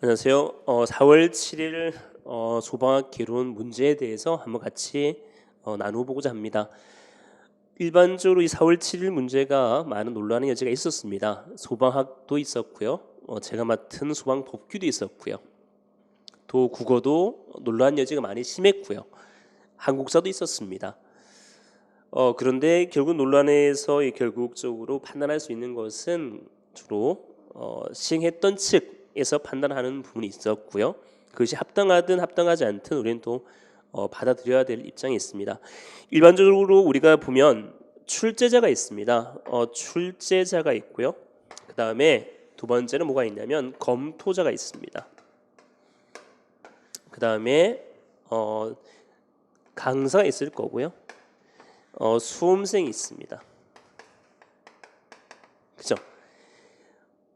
안녕하세요. 4월 7일 소방학 개론 문제에 대해서 한번 같이 나누어보고자 합니다. 일반적으로 이 4월 7일 문제가 많은 논란의 여지가 있었습니다. 소방학도 있었고요. 제가 맡은 소방법규도 있었고요. 또 국어도 논란 여지가 많이 심했고요. 한국사도 있었습니다. 그런데 결국 논란에서 결국적으로 판단할 수 있는 것은 주로 시행했던 측에서 판단하는 부분이 있었고요. 그것이 합당하든 합당하지 않든 우리는 또 받아들여야 될 입장이 있습니다. 일반적으로 우리가 보면 출제자가 있습니다. 출제자가 있고요. 그 다음에 두 번째는 뭐가 있냐면 검토자가 있습니다. 그 다음에 강사가 있을 거고요. 수험생이 있습니다. 그죠?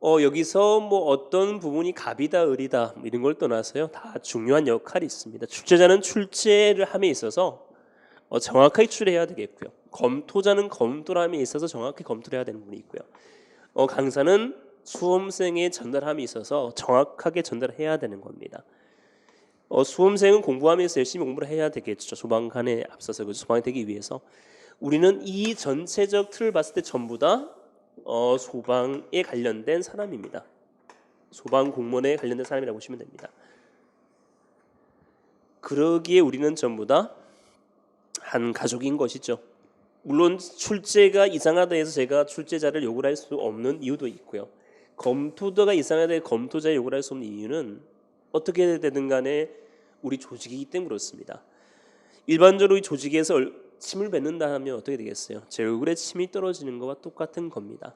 여기서 뭐 어떤 부분이 갑이다 을이다 이런 걸 떠나서요 다 중요한 역할이 있습니다. 출제자는 출제를 함에 있어서 정확하게 추려야 되겠고요. 검토자는 검토를 함에 있어서 정확히 검토를 해야 되는 부분이 있고요. 강사는 수험생의 전달함에 있어서 정확하게 전달해야 되는 겁니다. 수험생은 공부하면서 열심히 공부를 해야 되겠죠. 소방관에 앞서서 그 소방이 되기 위해서 우리는 이 전체적 틀을 봤을 때 전부 다 소방에 관련된 사람입니다. 소방 공무원에 관련된 사람이라고 보시면 됩니다. 그러기에 우리는 전부 다 한 가족인 것이죠. 물론 출제가 이상하다 해서 제가 출제자를 욕을 할 수 없는 이유도 있고요. 검토자가 이상하다 해서 검토자를 욕을 할 수 없는 이유는 어떻게 되든 간에 우리 조직이기 때문에 그렇습니다. 일반적으로 이 조직에서 침을 뱉는다 하면 어떻게 되겠어요? 제 얼굴에 침이 떨어지는 것과 똑같은 겁니다.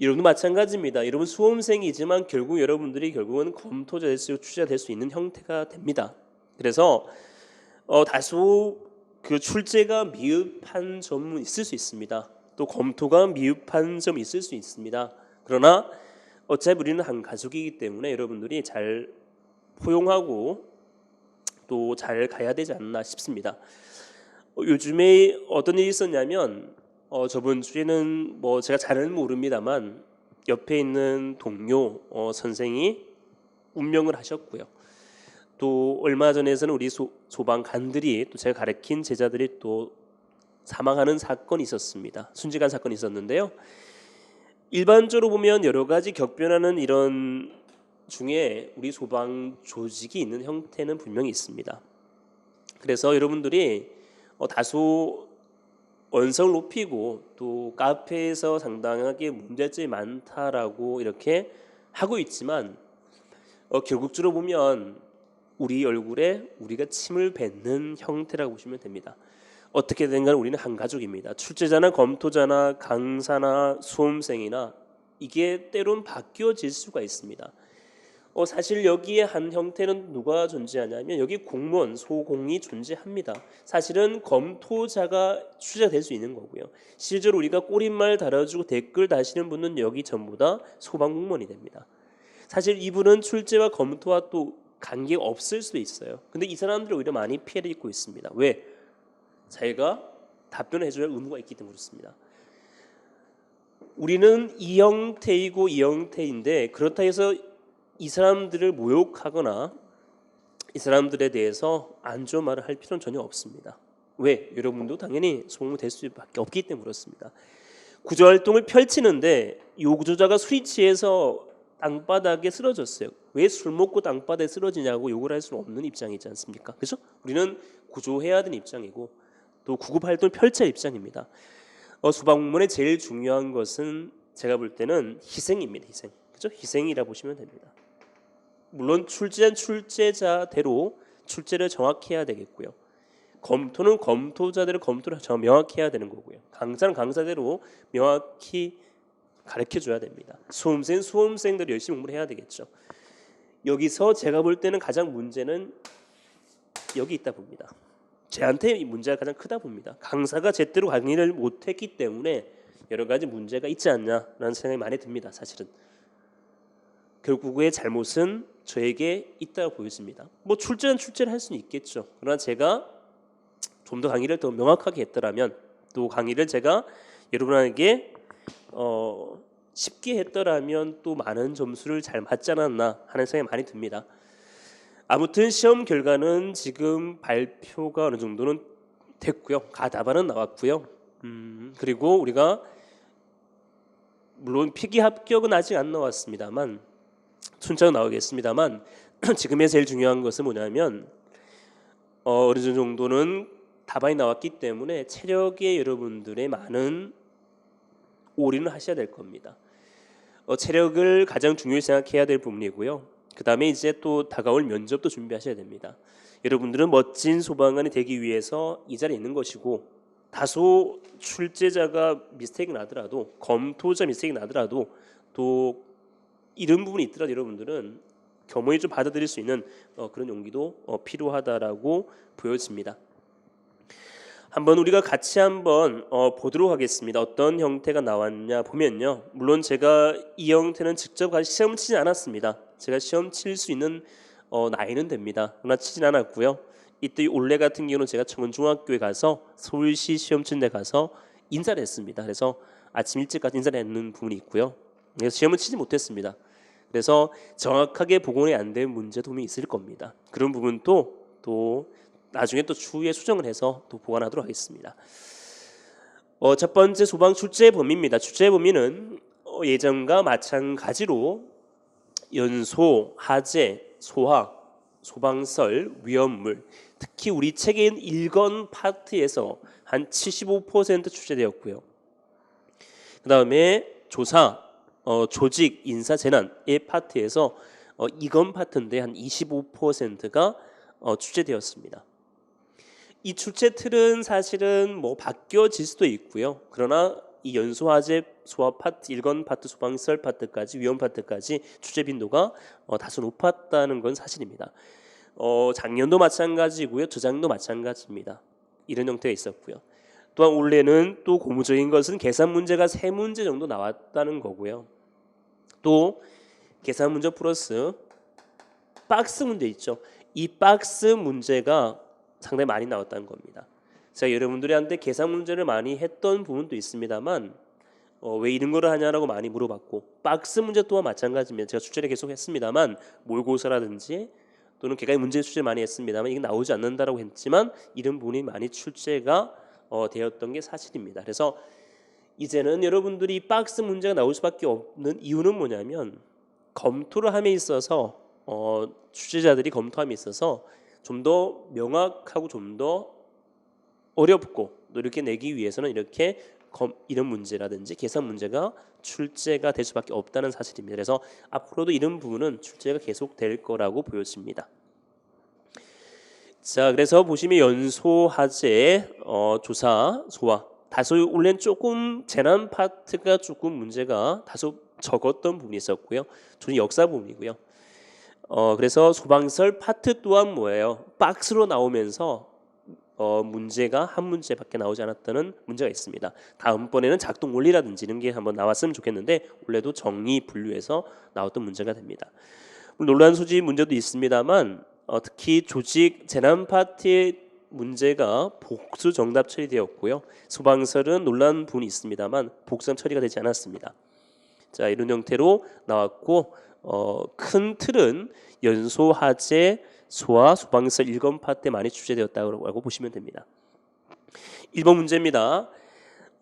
여러분도 마찬가지입니다. 여러분 수험생이지만 결국 여러분들이 결국은 검토자 될 수, 출제자 될 수 있는 형태가 됩니다. 그래서 다소 그 출제가 미흡한 점은 있을 수 있습니다. 또 검토가 미흡한 점이 있을 수 있습니다. 그러나 어차피 우리는 한 가족이기 때문에 여러분들이 잘 포용하고 또 잘 가야 되지 않나 싶습니다. 요즘에 어떤 일이 있었냐면 저번 주에는 뭐 제가 잘은 모릅니다만 옆에 있는 동료 선생이 운명을 하셨고요. 또 얼마 전에서는 우리 소방관들이 또 제가 가르친 제자들이 또 사망하는 사건이 있었습니다. 순직한 사건이 있었는데요. 일반적으로 보면 여러 가지 격변하는 이런 중에 우리 소방 조직이 있는 형태는 분명히 있습니다. 그래서 여러분들이 다소 언성을 높이고 또 카페에서 상당하게 문제점이 많다라고 이렇게 하고 있지만 결국적으로 보면 우리 얼굴에 우리가 침을 뱉는 형태라고 보시면 됩니다. 어떻게든 간에 우리는 한 가족입니다. 출제자나 검토자나 강사나 수험생이나 이게 때론 바뀌어질 수가 있습니다. 사실 여기에 한 형태는 누가 존재하냐면 여기 공무원, 소공이 존재합니다. 사실은 검토자가 출제될 수 있는 거고요. 실제로 우리가 꼬릿말 달아주고 댓글 다시는 분은 여기 전부 다 소방공무원이 됩니다. 사실 이분은 출제와 검토와 또 관계가 없을 수도 있어요. 근데 이 사람들이 오히려 많이 피해를 입고 있습니다. 왜? 자기가 답변을 해줘야 할 의무가 있기 때문에 그렇습니다. 우리는 이 형태이고 이 형태인데 그렇다 해서 이 사람들을 모욕하거나 이 사람들에 대해서 안 좋은 말을 할 필요는 전혀 없습니다. 왜? 여러분도 당연히 소공이 될 수밖에 없기 때문에 그렇습니다. 구조활동을 펼치는데 이 구조자가 술이 취해서 땅바닥에 쓰러졌어요. 왜 술 먹고 땅바닥에 쓰러지냐고 욕을 할 수는 없는 입장이지 않습니까? 그렇죠? 우리는 구조해야 되는 입장이고 또 구급활동을 펼쳐야 입장입니다. 소방공무원의 제일 중요한 것은 제가 볼 때는 희생입니다. 희생. 그렇죠? 희생이라 보시면 됩니다. 물론 출제한 출제자대로 출제를 정확히 해야 되겠고요. 검토는 검토자대로 검토를 명확히 해야 되는 거고요. 강사는 강사대로 명확히 가르쳐줘야 됩니다. 수험생은 수험생대로 열심히 공부를 해야 되겠죠. 여기서 제가 볼 때는 가장 문제는 여기 있다 봅니다. 제한테 이 문제가 가장 크다 봅니다. 강사가 제대로 강의를 못했기 때문에 여러 가지 문제가 있지 않냐라는 생각이 많이 듭니다. 사실은 결국의 잘못은 저에게 있다고 보여집니다. 뭐 출제는 출제를 할 수는 있겠죠. 그러나 제가 좀 더 강의를 더 명확하게 했더라면 또 강의를 제가 여러분에게 쉽게 했더라면 또 많은 점수를 잘 맞지 않았나 하는 생각이 많이 듭니다. 아무튼 시험 결과는 지금 발표가 어느 정도는 됐고요. 답안은 나왔고요. 그리고 우리가 물론 필기 합격은 아직 안 나왔습니다만 순차가 나오겠습니다만 지금의 제일 중요한 것은 뭐냐면 어느 정도는 답안이 나왔기 때문에 체력에 여러분들의 많은 올인을 하셔야 될 겁니다. 체력을 가장 중요히 생각해야 될 부분이고요. 그 다음에 이제 또 다가올 면접도 준비하셔야 됩니다. 여러분들은 멋진 소방관이 되기 위해서 이 자리에 있는 것이고 다소 출제자가 미스테이크 나더라도 검토자 미스테이크 나더라도 또 이런 부분이 있더라도 여러분들은 겸허히 좀 받아들일 수 있는 그런 용기도 필요하다라고 보여집니다. 한번 우리가 같이 한번 보도록 하겠습니다. 어떤 형태가 나왔냐 보면요. 물론 제가 이 형태는 직접 가서 시험을 치지 않았습니다. 제가 시험 칠 수 있는 나이는 됩니다. 그러나 치진 않았고요. 이때 올해 같은 경우는 제가 청운중학교에 가서 서울시 시험 치는 데 가서 인사를 했습니다. 그래서 아침 일찍까지 인사를 했는 부분이 있고요. 그래서 시험을 치지 못했습니다. 그래서 정확하게 복원이 안 된 문제도 분명히 있을 겁니다. 그런 부분도 또 나중에 또 추후에 수정을 해서 또 보완하도록 하겠습니다. 첫 번째 소방 출제 범위입니다. 출제 범위는 예전과 마찬가지로 연소, 하재, 소화, 소방설, 위험물, 특히 우리 책에 있는 1권 파트에서 한 75% 출제되었고요. 그 다음에 조사, 조직, 인사, 재난의 파트에서 2권 파트인데 한 25%가 출제되었습니다. 이 출제 틀은 사실은 뭐 바뀌어질 수도 있고요. 그러나 이 연소화재 소화 파트, 1권 파트, 소방설 파트까지 위험 파트까지 출제 빈도가 다소 높았다는 건 사실입니다. 작년도 마찬가지고요. 저작년도 마찬가지입니다. 이런 형태가 있었고요. 또한 올해는 또 고무적인 것은 계산 문제가 3문제 정도 나왔다는 거고요. 또 계산 문제 플러스 박스 문제 있죠. 이 박스 문제가 상당히 많이 나왔다는 겁니다. 제가 여러분들한테 계산 문제를 많이 했던 부분도 있습니다만 왜 이런 거를 하냐라고 많이 물어봤고 박스 문제 또한 마찬가지입니다. 제가 출제를 계속 했습니다만 모의고사라든지 또는 개괄 문제 출제 많이 했습니다만 이게 나오지 않는다라고 했지만 이런 부분이 많이 출제가 되었던 게 사실입니다. 그래서 이제는 여러분들이 박스 문제가 나올 수밖에 없는 이유는 뭐냐면 검토를 함에 있어서 출제자들이 검토함에 있어서 좀 더 명확하고 좀 더 어렵고 또 이렇게 내기 위해서는 이렇게 이런 문제라든지 계산 문제가 출제가 될 수밖에 없다는 사실입니다. 그래서 앞으로도 이런 부분은 출제가 계속될 거라고 보여집니다. 자, 그래서 보시면 연소, 하재, 조사, 소화 다소 원래는 조금 재난 파트가 조금 문제가 다소 적었던 부분이 있었고요. 저는 역사 부분이고요. 그래서 소방설 파트 또한 뭐예요? 박스로 나오면서 문제가 한 문제밖에 나오지 않았다는 문제가 있습니다. 다음번에는 작동 원리라든지 이런 게 한번 나왔으면 좋겠는데 원래도 정의 분류해서 나왔던 문제가 됩니다. 논란 소지 문제도 있습니다만 특히 조직 재난 파트의 문제가 복수 정답 처리되었고요. 소방설은 논란 부분이 있습니다만 복수 처리가 되지 않았습니다. 자, 이런 형태로 나왔고 큰 틀은 연소, 하재, 소화, 소방설 1권 파트에 많이 출제되었다고 보시면 됩니다. 1번 문제입니다.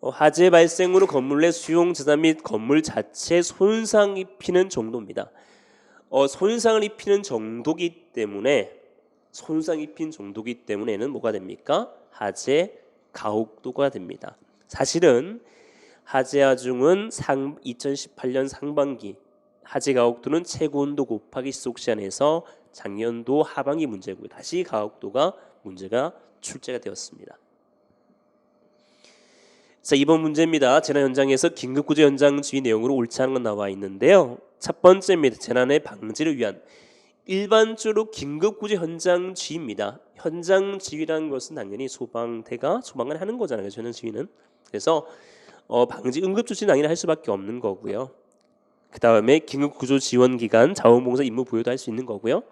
화재 발생 후로 건물 내 수용 재산 및 건물 자체 손상 입히는 정도입니다. 손상을 입히는 정도기 때문에 손상 입힌 정도기 때문에는 뭐가 됩니까? 하재 가옥도가 됩니다. 사실은 하재 하중은 2018년 상반기 하재 가옥도는 최고 온도 곱하기 시속 시간에서 작년도 하반기 문제고요. 다시 가옥도가 문제가 출제가 되었습니다. 자, 이번 문제입니다. 재난 현장에서 긴급구조 현장 지휘 내용으로 옳지 않은 건 나와 있는데요. 첫 번째입니다. 재난의 방지를 위한 일반적으로 긴급구조 현장 지휘입니다. 현장 지휘라는 것은 당연히 소방대가 소방관이 하는 거잖아요. 현장 지휘는. 그래서 방지 응급조치는 당연히 할 수밖에 없는 거고요. 그 다음에 긴급구조 지원기관 자원봉사 임무 부여도 할 수 있는 거고요.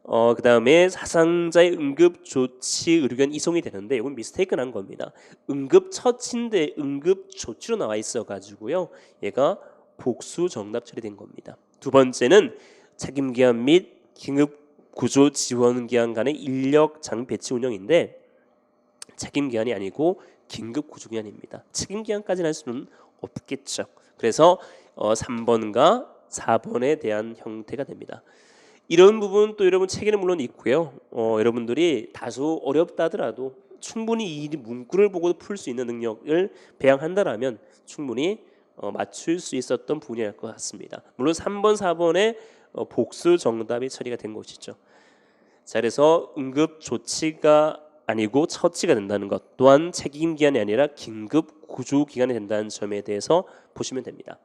그 다음에 사상자의 응급조치 의료견 이송이 되는데 이건 미스테이크 난 겁니다. 응급처치인데 응급조치로 나와 있어 가지고요. 얘가 복수 정답 처리된 겁니다. 두 번째는 책임기한 및 긴급구조 지원기관 간의 인력 장 배치 운영인데 책임기한이 아니고 긴급구조기관입니다. 책임기한까지는 할 수는 없겠죠. 그래서 3번과 4번에 대한 형태가 됩니다. 이런 부분 또 여러분 책에는 물론 있고요. 여러분들이 다소 어렵다 하더라도 충분히 이 문구를 보고 풀 수 있는 능력을 배양한다라면 충분히 맞출 수 있었던 부분이랄 것 같습니다. 물론 3번, 4번에 복수 정답이 처리가 된 것이죠. 자, 그래서 응급 조치가 아니고 처치가 된다는 것 또한 책임기관이 아니라 긴급구조기관이 된다는 점에 대해서 보시면 됩니다.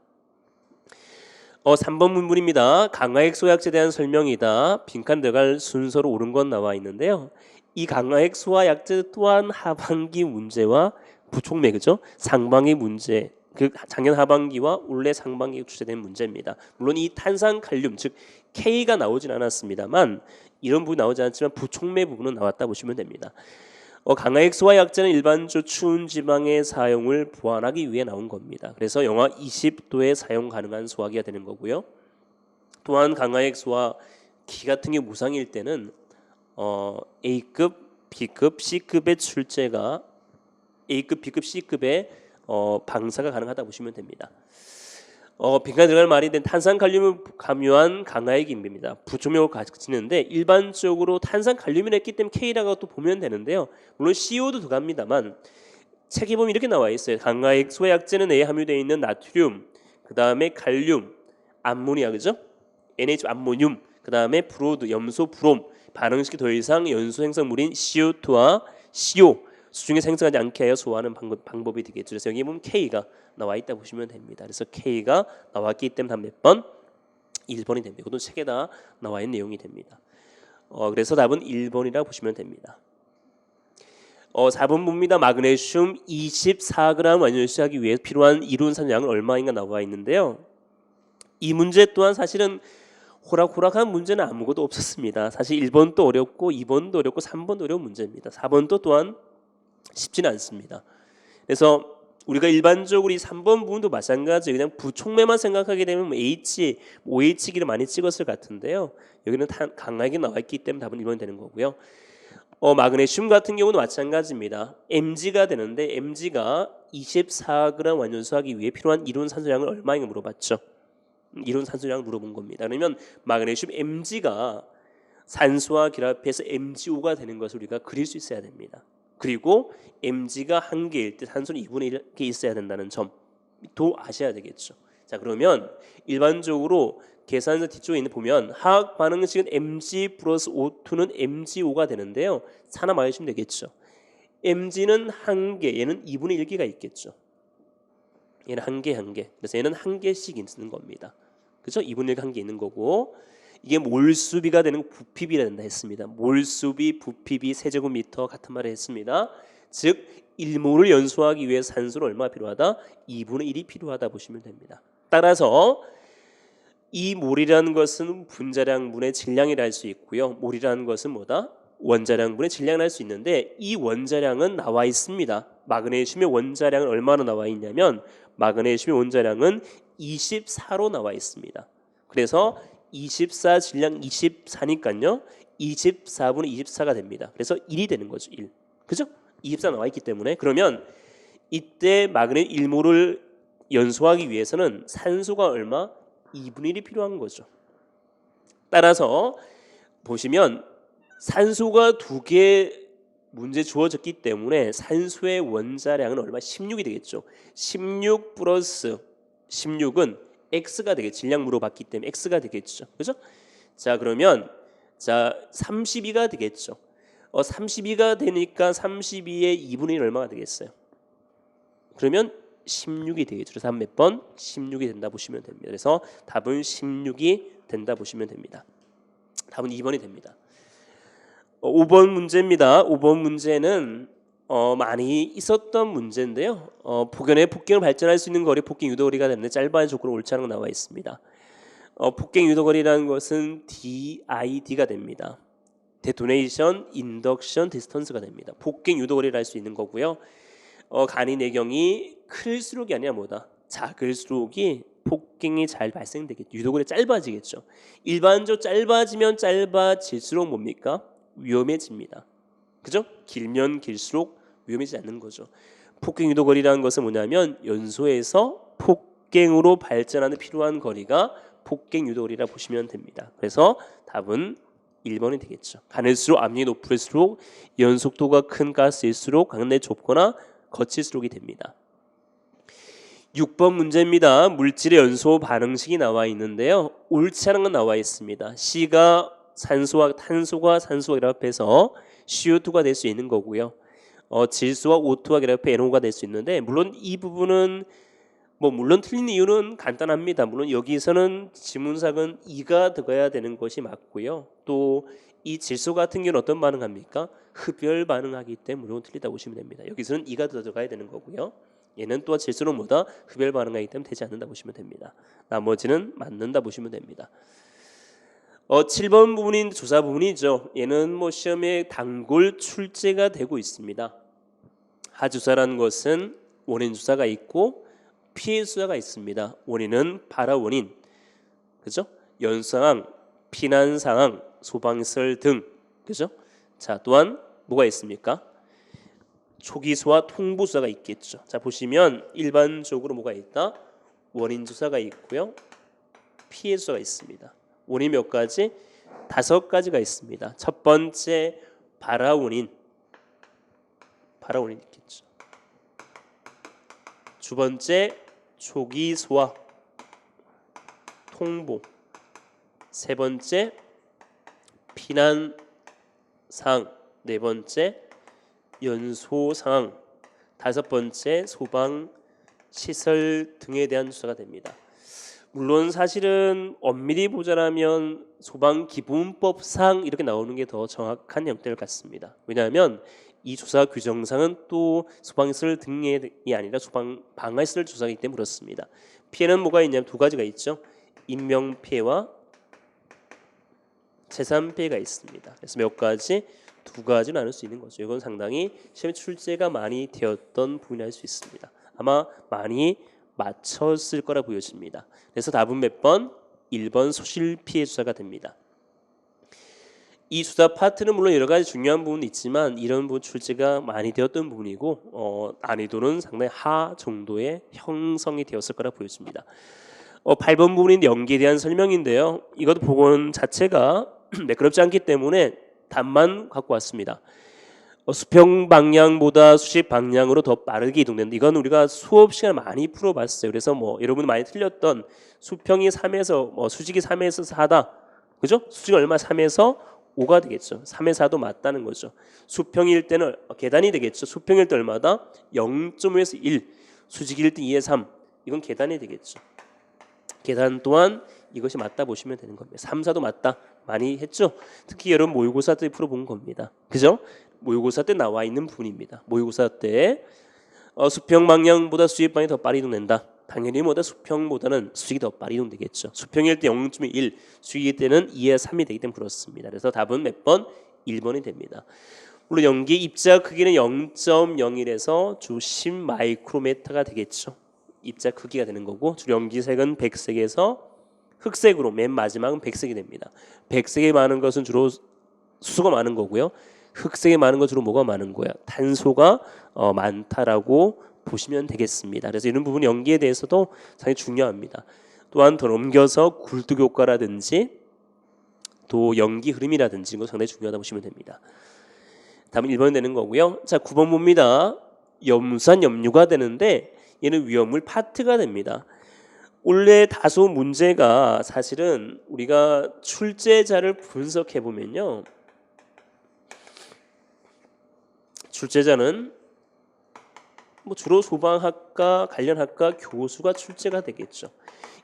3번 문문입니다. 강화액 소화약제에 대한 설명이다. 빈칸 들어갈 순서로 옳은 건 나와 있는데요. 이 강화액 소화약제 또한 하반기 문제와 부촉매 그죠? 상반기 문제 그 작년 하반기와 올해 상반기에 출제된 문제입니다. 물론 이 탄산칼륨 즉 K가 나오진 않았습니다만 이런 부분이 나오지 않지만 부촉매 부분은 나왔다 보시면 됩니다. 강화액 소화약제는 일반적으로 추운 지방의 사용을 보완하기 위해 나온 겁니다. 그래서 영하 20도에 사용 가능한 소화기가 되는 거고요. 또한 강화액 소화기 같은 게 무상일 때는 A급, B급, C급의 출제가 A급, B급, C급의 방사가 가능하다 보시면 됩니다. 빈칸 들어갈 말이 된 탄산칼륨을 함유한 강화액입니다. 부초매로 가지는데 일반적으로 탄산칼륨이 했기 때문에 K라고 또 보면 되는데요. 물론 CO도 들어갑니다만 책에 보면 이렇게 나와 있어요. 강화액 소화약제는 A에 함유되어 있는 나트륨, 그 다음에 칼륨, 암모니아 그죠? NH 암모늄, 그 다음에 브로드, 염소, 브롬 반응식이 더 이상 연소 생성물인 CO2와 CO 수중에 생성하지 않게 하여 소화하는 방법이 되겠죠. 그래서 여기 보면 K가 나와 있다 보시면 됩니다. 그래서 K가 나왔기 때문에 답 몇 번? 1번이 됩니다. 이것도 책에다 나와 있는 내용이 됩니다. 그래서 답은 1번이라고 보시면 됩니다. 4번 봅니다. 마그네슘 24g 완연수하기 위해 필요한 이론 산량은 얼마인가 나와 있는데요. 이 문제 또한 사실은 호락호락한 문제는 아무것도 없었습니다. 사실 1번도 어렵고 2번도 어렵고 3번도 어려운 문제입니다. 4번도 또한 쉽지는 않습니다. 그래서 우리가 일반적으로 이 3번 부분도 마찬가지 그냥 부촉매만 생각하게 되면 H, OH기를 많이 찍었을 같은데요. 여기는 강하게 나와 있기 때문에 답은 1번이 되는 거고요. 마그네슘 같은 경우는 마찬가지입니다. Mg가 되는데 Mg가 24g 완연수하기 위해 필요한 이론 산소량을 얼마인가 물어봤죠. 이론 산소량을 물어본 겁니다. 그러면 마그네슘 Mg가 산소와 결합해서 MgO가 되는 것을 우리가 그릴 수 있어야 됩니다. 그리고 Mg가 1개일 때 산소는 2분의 1개 있어야 된다는 점도 아셔야 되겠죠. 자, 그러면 일반적으로 계산서 뒤쪽에 있는 보면 화학 반응식은 Mg 플러스 O2는 MgO가 되는데요. 하나 맞으시면 되겠죠. Mg는 1개, 얘는 2분의 1개가 있겠죠. 얘는 1개. 그래서 얘는 1개씩 있는 겁니다. 그죠? 2분의 1개 1개 있는 거고 이게 몰수비가 되는 부피비라 된다 했습니다. 몰수비, 부피비, 세제곱미터 같은 말을 했습니다. 즉 1몰을 연소하기 위해 산소는 얼마 필요하다? 2분의 1이 필요하다 보시면 됩니다. 따라서 이 몰이라는 것은 분자량분의 질량이라 할 수 있고요. 몰이라는 것은 뭐다? 원자량분의 질량을 할 수 있는데 이 원자량은 나와 있습니다. 마그네슘의 원자량은 얼마나 나와 있냐면 마그네슘의 원자량은 24로 나와 있습니다. 그래서 24 질량 24니까요. 24분의 24가 됩니다. 그래서 1이 되는 거죠. 1. 그죠? 24 나와 있기 때문에 그러면 이때 마그네 1몰을 연소하기 위해서는 산소가 얼마? 2분의 1이 필요한 거죠. 따라서 보시면 산소가 2개 문제 주어졌기 때문에 산소의 원자량은 얼마? 16이 되겠죠. 16 플러스 16은 X가 되겠죠. 질량 물어봤기 때문에 X가 되겠죠. 그죠? 자, 그러면 32가 되겠죠. 32가 되니까 32의 2분의 1 얼마가 되겠어요? 그러면 16이 되겠죠. 그래서 한 몇 번? 16이 된다 보시면 됩니다. 그래서 답은 16이 된다 보시면 됩니다. 답은 2번이 됩니다. 5번 문제입니다. 5번 문제는 많이 있었던 문제인데요. 폭염에 폭경을 발전할 수 있는 거리 폭경 유도거리가 되는데 짧아야 조건 옳지 않은 거 나와 있습니다. 폭경 유도거리라는 것은 DID가 됩니다. 데토네이션, 인덕션, 디스턴스가 됩니다. 폭경 유도거리를 할 수 있는 거고요. 간이 내경이 클수록이 아니라 뭐다? 작을수록이 폭갱이 잘 발생되겠죠. 유도거리 짧아지겠죠. 일반적으로 짧아지면 짧아질수록 뭡니까? 위험해집니다. 그죠? 길면 길수록 위험해지지 않는 거죠. 폭갱 유도거리라는 것은 뭐냐면 연소에서 폭갱으로 발전하는 필요한 거리가 폭갱 유도거리라 보시면 됩니다. 그래서 답은 1번이 되겠죠. 가늘수록 압력이 높을수록 연속도가 큰 가스일수록 강내 좁거나 거칠수록이 됩니다. 6번 문제입니다. 물질의 연소 반응식이 나와 있는데요. 옳지 않은 건 나와 있습니다. C가 산소와 탄소가 산소와 결합해서 CO2가 될 수 있는 거고요. 질소와 O2가 결합해 NO가 될 수 있는데 물론 이 부분은 물론 틀린 이유는 간단합니다. 물론 여기서는 지문상은 2가 들어가야 되는 것이 맞고요. 또 이 질소 같은 경우는 어떤 반응합니까? 흡열 반응하기 때문에 물론 틀리다 보시면 됩니다. 여기서는 2가 들어가야 되는 거고요. 얘는 또 질소는 뭐다? 흡열 반응하기 때문에 되지 않는다 보시면 됩니다. 나머지는 맞는다 보시면 됩니다. 7번 부분인 조사 부분이죠. 얘는 시험에 단골 출제가 되고 있습니다. 하주사라는 것은 원인 주사가 있고 피해 주사가 있습니다. 원인은 발화 원인, 그죠? 연상황, 피난 상황, 소방시설 등, 그죠? 자, 또한 뭐가 있습니까? 초기소와 통보수사가 있겠죠. 자, 보시면 일반적으로 뭐가 있다? 원인 주사가 있고요. 피해 주사가 있습니다. 원인 몇 가지? 5가지가 있습니다. 첫 번째 발화 원인 있겠죠. 두 번째 초기소와 통보, 세 번째 피난 상황, 네 번째 연소 상황, 다섯 번째 소방 시설 등에 대한 수사가 됩니다. 물론 사실은 엄밀히 보자면 소방기본법상 이렇게 나오는 게 더 정확한 형태를 갖습니다. 왜냐하면 이 조사 규정상은 또 소방시설 등이 아니라 소방 방화시설 조사이기 때문에 그렇습니다. 피해는 뭐가 있냐면 2가지가 있죠. 인명피해와 재산피해가 있습니다. 그래서 몇 가지? 2가지 나눌 수 있는 거죠. 이건 상당히 시험에 출제가 많이 되었던 부분이 할 수 있습니다. 아마 많이 맞췄을 거라 보여집니다. 그래서 답은 몇 번? 1번 소실피해 수사가 됩니다. 이 수사 파트는 물론 여러 가지 중요한 부분이 있지만 이런 부분 출제가 많이 되었던 부분이고 난이도는 상당히 하 정도의 형성이 되었을 거라 보여집니다. 8번 부분인 연기에 대한 설명인데요. 이것도 복원 자체가 매끄럽지 않기 때문에 답만 갖고 왔습니다. 수평 방향보다 수직 방향으로 더 빠르게 이동된다. 이건 우리가 수업 시간에 많이 풀어봤어요. 그래서 여러분 많이 틀렸던 수평이 3에서 수직이 3에서 4다. 그죠? 수직은 얼마? 3에서 5가 되겠죠. 3에서 4도 맞다는 거죠. 수평일 때는 계단이 되겠죠. 수평일 때 얼마다? 0.5에서 1. 수직일 때 2에서 3. 이건 계단이 되겠죠. 계단 또한 이것이 맞다 보시면 되는 겁니다. 3, 4도 맞다. 많이 했죠. 특히 여러분 모의고사 때 풀어본 겁니다. 그죠? 모의고사 때 나와 있는 부분입니다. 모의고사 때 수평 방향보다 수직 방향이 더 빠르게 이동된다. 당연히 수평보다는 수직이 더 빠르게 이동되겠죠. 수평일 때 0.1, 수직일 때는 2에서 3이 되기 때문에 그렇습니다. 그래서 답은 몇 번? 1번이 됩니다. 물론 연기의 입자 크기는 0.01에서 주 10 마이크로메타가 되겠죠. 입자 크기가 되는 거고 주로 연기색은 백색에서 흑색으로 맨 마지막은 백색이 됩니다. 백색에 많은 것은 주로 수소가 많은 거고요. 흑색에 많은 것 주로 뭐가 많은 거야? 탄소가 많다라고 보시면 되겠습니다. 그래서 이런 부분 연기에 대해서도 상당히 중요합니다. 또한 더 넘겨서 굴뚝 효과라든지 또 연기 흐름이라든지 이거 상당히 중요하다 보시면 됩니다. 다음은 1번 되는 거고요. 자, 9번 봅니다. 염산 염류가 되는데 얘는 위험물 파트가 됩니다. 원래 다소 문제가 사실은 우리가 출제자를 분석해 보면요. 출제자는 주로 소방학과 관련 학과 교수가 출제가 되겠죠.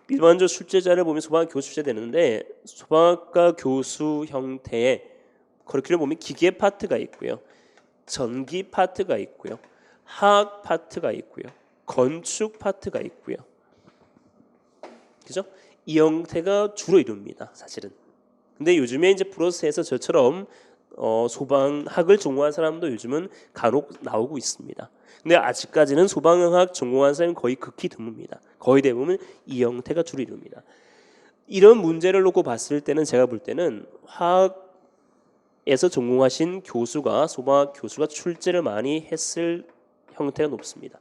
일반적으로 출제자를 보면 소방학과 교수 출제되는데 소방학과 교수 형태의 커리큘럼 보면 기계 파트가 있고요. 전기 파트가 있고요. 화학 파트가 있고요. 건축 파트가 있고요. 그죠? 이 형태가 주로 이룹니다. 사실은. 근데 요즘에 이제 프로세스에서 저처럼 소방학을 전공한 사람도 요즘은 간혹 나오고 있습니다. 근데 아직까지는 소방학 전공한 사람이 거의 극히 드뭅니다. 거의 대부분 이 형태가 주로 이룹니다. 이런 문제를 놓고 봤을 때는 제가 볼 때는 화학에서 전공하신 교수가 소방학 교수가 출제를 많이 했을 형태가 높습니다.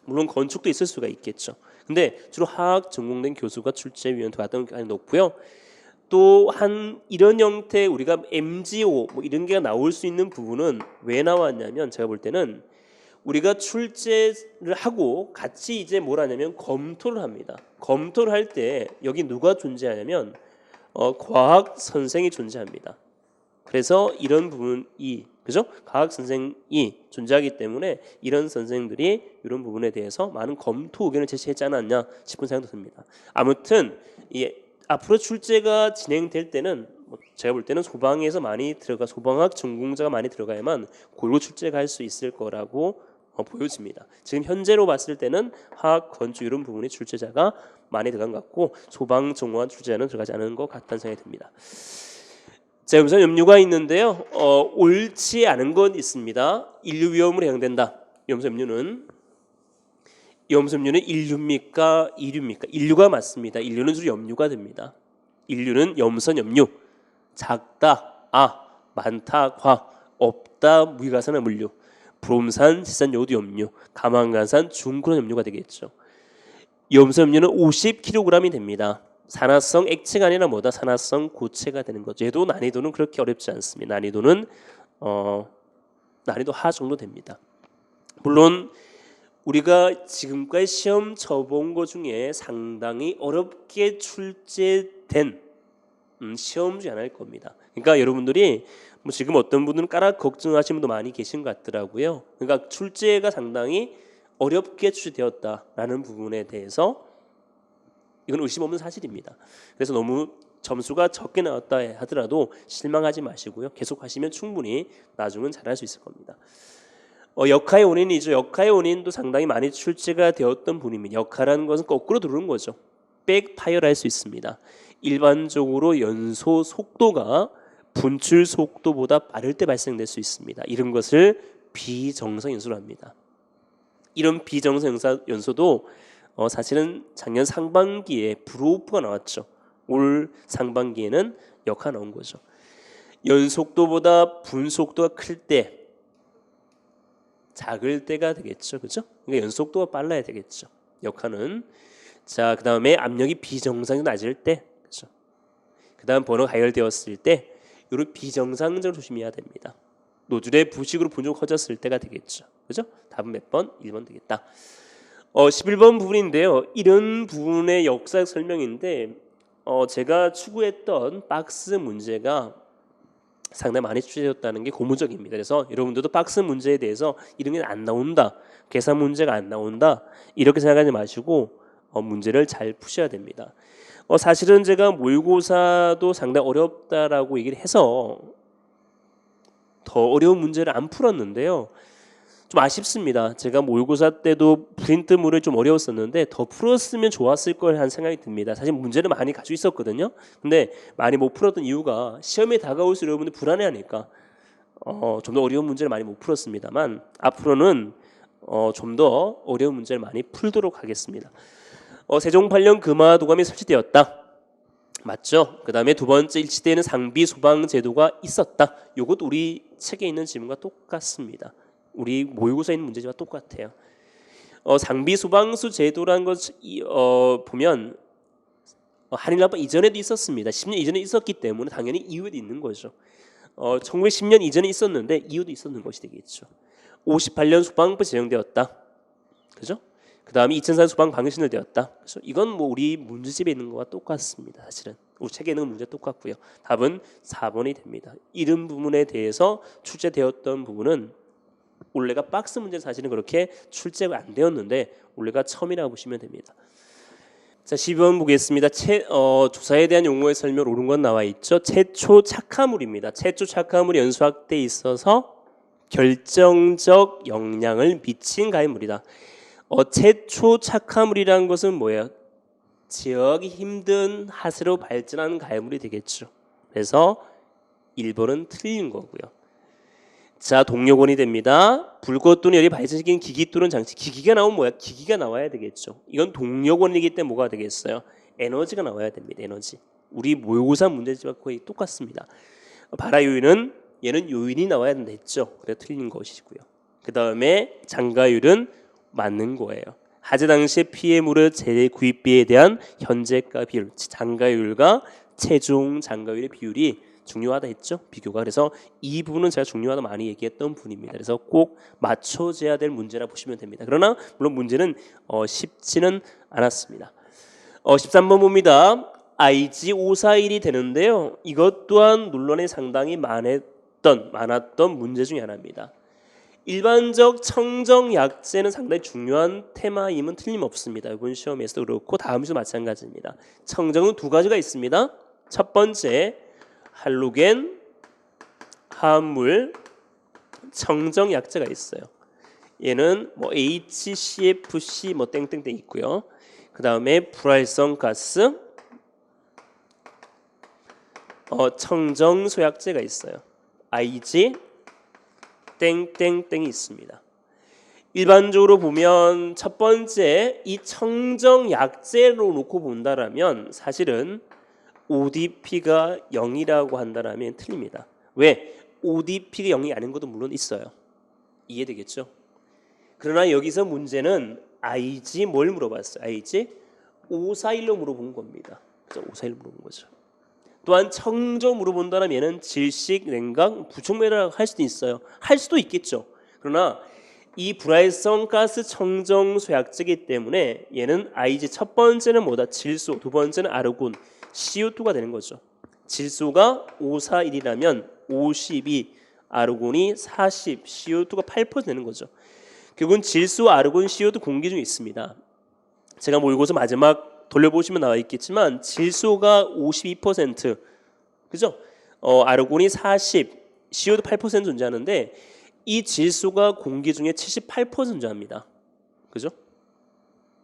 물론 건축도 있을 수가 있겠죠. 근데 주로 화학 전공된 교수가 출제 위원도 같은 게 높고요. 또 한 이런 형태 우리가 MGO 뭐 이런 게 나올 수 있는 부분은 왜 나왔냐면 제가 볼 때는 우리가 출제를 하고 같이 이제 뭘 하냐면 검토를 합니다. 검토를 할 때 여기 누가 존재하냐면 과학 선생이 존재합니다. 그래서 이런 부분이 그죠? 과학 선생이 존재하기 때문에 이런 선생들이 이런 부분에 대해서 많은 검토 의견을 제시했지 않았냐 싶은 생각도 듭니다. 아무튼 앞으로 출제가 진행될 때는 제가 볼 때는 소방에서 많이 들어가 소방학 전공자가 많이 들어가야만 골고 출제가 할 수 있을 거라고 보여집니다. 지금 현재로 봤을 때는 화학, 건축 이런 부분이 출제자가 많이 들어간 것 같고 소방 전공한 출제자는 들어가지 않은 것 같다는 생각이 듭니다. 자, 여기서 염류가 있는데요. 옳지 않은 건 있습니다. 인류 위험으로 해당된다. 염소염류는 인류입니까? 이류입니까? 인류가 맞습니다. 인류는 주로 염류가 됩니다. 인류는 염선 염류. 작다 많다 과, 없다 무기가산화 물류. 브롬산 지산 요오드 염류, 가망간산 중크론 염류가 되겠죠. 염소염류는 50kg이 됩니다. 산화성 액체가 아니라 뭐다? 산화성 고체가 되는 거죠. 얘도 난이도는 그렇게 어렵지 않습니다. 난이도 하 정도 됩니다. 물론 우리가 지금까지 시험 쳐본 것 중에 상당히 어렵게 출제된 시험 중에 하나일 겁니다. 그러니까 여러분들이 지금 어떤 분들은 까락 걱정하시는 분도 많이 계신 것 같더라고요. 그러니까 출제가 상당히 어렵게 출제되었다라는 부분에 대해서 이건 의심 없는 사실입니다. 그래서 너무 점수가 적게 나왔다 하더라도 실망하지 마시고요. 계속 하시면 충분히 나중은 잘할 수 있을 겁니다. 역하의 원인이죠. 역하의 원인도 상당히 많이 출제가 되었던 분입니다. 역하라는 것은 거꾸로 들어오는 거죠. 백파이어를 할 수 있습니다. 일반적으로 연소 속도가 분출 속도보다 빠를 때 발생될 수 있습니다. 이런 것을 비정상 연소로 합니다. 이런 비정상 연소도 사실은 작년 상반기에 브로우프가 나왔죠. 올 상반기에는 역하 나온 거죠. 연속도보다 분속도가 클 때 작을 때가 되겠죠. 그죠? 그러니까 연속도가 빨라야 되겠죠. 역하는. 자, 그다음에 압력이 비정상이 낮을 때. 그죠? 그다음 번호가 가열되었을 때 이런 비정상적으로 조심해야 됩니다. 노즐의 부식으로 분조가 커졌을 때가 되겠죠. 그죠? 답은 몇 번? 1번 되겠다. 11번 부분인데요. 이런 부분의 역사적 설명인데 제가 추구했던 박스 문제가 상당히 많이 출제되었다는 게 고무적입니다. 그래서 여러분들도 박스 문제에 대해서 이런 게 안 나온다, 계산 문제가 안 나온다 이렇게 생각하지 마시고 문제를 잘 푸셔야 됩니다. 사실은 제가 모의고사도 상당히 어렵다라고 얘기를 해서 더 어려운 문제를 안 풀었는데요. 좀 아쉽습니다. 제가 모의고사 때도 프린트물을 좀 어려웠었는데 더 풀었으면 좋았을 걸 한 생각이 듭니다. 사실 문제를 많이 가지고 있었거든요. 근데 많이 못 풀었던 이유가 시험에 다가올수록 여러분들 불안해하니까 좀 더 어려운 문제를 많이 못 풀었습니다만 앞으로는 좀 더 어려운 문제를 많이 풀도록 하겠습니다. 세종 8년 금화도감이 설치되었다. 맞죠? 그 다음에 두 번째 일치되는 상비 소방 제도가 있었다. 이것 우리 책에 있는 질문과 똑같습니다. 우리 모의고사에 있는 문제지와 똑같아요. 상비 소방수 제도라는 것 보면 한일합방 이전에도 있었습니다. 10년 이전에 있었기 때문에 당연히 이후에도 있는 거죠. 1910년 이전에 있었는데 이후도 있었는 것이 되겠죠. 58년 소방법 제정되었다. 그죠? 그 다음에 2004년 소방방역 신설되었다. 그래서 이건 뭐 우리 문제집에 있는 거와 똑같습니다. 사실은 우리 책에 있는 문제 똑같고요. 답은 4번이 됩니다. 이런 부분에 대해서 출제되었던 부분은 원래가 박스 문제 사실은 그렇게 출제가 안 되었는데 원래가 처음이라고 보시면 됩니다. 자, 12번 보겠습니다. 조사에 대한 용어의 설명 옳은 건 나와 있죠. 최초 착화물입니다. 최초 착화물이 연수학대에 있어서 결정적 영향을 미친 가해물이다. 최초 착화물이라는 것은 뭐예요? 지역이 힘든 하수로 발전하는 가해물이 되겠죠. 그래서 1번은 틀린 거고요. 자, 동력원이 됩니다. 불꽃 또는 열이 발생시키는 기기 또는 장치. 기기가 나오면 뭐야? 기기가 나와야 되겠죠. 이건 동력원이기 때문에 뭐가 되겠어요? 에너지가 나와야 됩니다. 에너지. 우리 모의고사 문제지와 거의 똑같습니다. 발화 요인은 얘는 요인이 나와야 된다 했죠. 그래서 틀린 것이고요. 그 다음에 장가율은 맞는 거예요. 하재 당시의 PM으로 재구입비에 대한 현재가 비율, 장가율과 최종 장가율의 비율이 중요하다 했죠. 비교가. 그래서 이 부분은 제가 중요하다 많이 얘기했던 부분입니다. 그래서 꼭 맞춰져야 될 문제라 보시면 됩니다. 그러나 물론 문제는 쉽지는 않았습니다. 13번 봅니다. IG541이 되는데요. 이것 또한 논란이 상당히 많았던 문제 중에 하나입니다. 일반적 청정약제는 상당히 중요한 테마임은 틀림없습니다. 이번 시험에서도 그렇고 다음에도 마찬가지입니다. 청정은 두 가지가 있습니다. 첫 번째 할로겐 화합물 청정약제가 있어요. 얘는 뭐 HCFC 뭐 땡땡땡 있고요. 그 다음에 불활성 가스 청정소약제가 있어요. IG 땡땡땡이 있습니다. 일반적으로 보면 첫 번째 이 청정약제로 놓고 본다라면 사실은 ODP가 0이라고 한다라면 틀립니다. 왜? ODP가 0이 아닌 것도 물론 있어요. 이해되겠죠? 그러나 여기서 문제는 IG 뭘 물어봤어요? IG 541로 물어본 겁니다. 541로 물어본 거죠. 또한 청정 물어본다면 얘는 질식, 냉각, 부촉매라고 할 수도 있어요. 할 수도 있겠죠. 그러나 이 불활성 가스 청정 소약제이기 때문에 얘는 IG 첫 번째는 뭐다? 질소, 두 번째는 아르곤, CO2가 되는 거죠. 질소가 541이라면 52, 아르곤이 40, CO2가 8% 되는 거죠. 결국은 질소, 아르곤, CO2 공기 중에 있습니다. 제가 모의고사 마지막 돌려보시면 나와 있겠지만 질소가 52%, 그죠? 아르곤이 40, CO2 8% 존재하는데 이 질소가 공기 중에 78% 존재합니다. 그죠?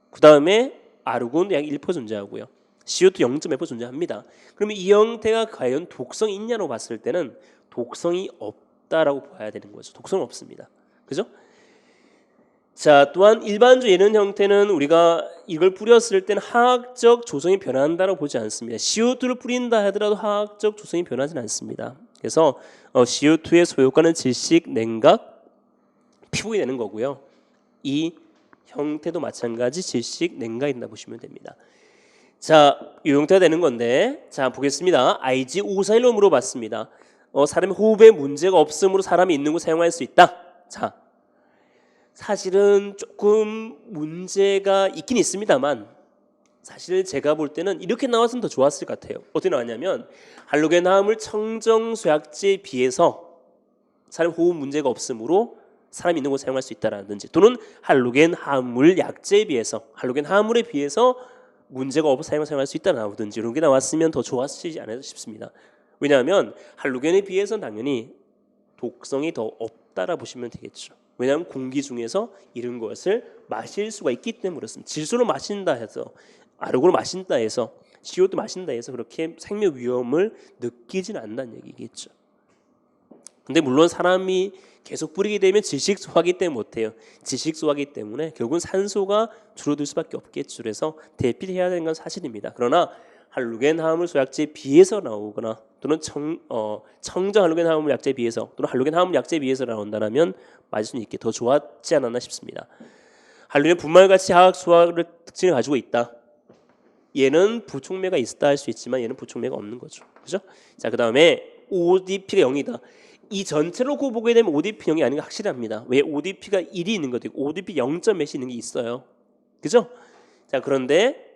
그 다음에 아르곤도 약 1% 존재하고요. CO2 0.1% 존재합니다. 그러면 이 형태가 과연 독성이 있냐고 봤을 때는 독성이 없다라고 봐야 되는 거죠. 독성은 없습니다. 그죠? 자, 또한 일반적으로 이런 형태는 우리가 이걸 뿌렸을 때는 화학적 조성이 변한다고 보지 않습니다. CO2를 뿌린다 하더라도 화학적 조성이 변하지 않습니다. 그래서 CO2의 소효과는 질식, 냉각, 피복이 되는 거고요. 이 형태도 마찬가지 질식, 냉각이 된다 보시면 됩니다. 자, 이 형태가 되는 건데, 자 보겠습니다. IG541로 물어봤습니다. 사람의 호흡에 문제가 없으므로 사람이 있는 곳 사용할 수 있다. 자, 사실은 조금 문제가 있긴 있습니다만 사실 제가 볼 때는 이렇게 나왔으면 더 좋았을 것 같아요. 어떻게 나왔냐면 할로겐 화합물 청정소약제에 비해서 사람 호흡 문제가 없으므로 사람이 있는 곳 사용할 수 있다라든지, 또는 할로겐 화합물 약제에 비해서 할로겐 화합물에 비해서 문제가 없어 사용할 수 있다라든지 이런 게 나왔으면 더 좋았지 않을까 싶습니다. 왜냐하면 할로겐에 비해서는 당연히 독성이 더 없다라 보시면 되겠죠. 왜냐하면 공기 중에서 이런 것을 마실 수가 있기 때문에 그렇습니다. 질소를 마신다 해서, 아르곤을 마신다 해서, CO2 마신다 해서 그렇게 생명 위험을 느끼지는 않는다는 얘기겠죠. 근데 물론 사람이 계속 뿌리게 되면 질식소화기 때문에 못해요. 질식소화기 때문에 결국은 산소가 줄어들 수밖에 없겠죠. 그래서 대피해야 되는 건 사실입니다. 그러나 할로겐 화합물 소약제에 비해서 나오거나 또는 청정 할로겐 화합물 약제에 비해서 또는 할로겐 화합물 약제에 비해서 나온다면 맞을 수는 있게 더 좋았지 않았나 싶습니다. 할로겐 분말같이 화학 소화를 특징을 가지고 있다. 얘는 부촉매가 있다 할 수 있지만 얘는 부촉매가 없는 거죠. 그죠? 자, 그다음에 ODP가 0이다. 이 전체로 보게 되면 ODP 0이 아닌 게 확실합니다. 왜? ODP가 1이 있는 것도 있고 ODP 0.몇이 있는 게 있어요. 그죠? 자, 그런데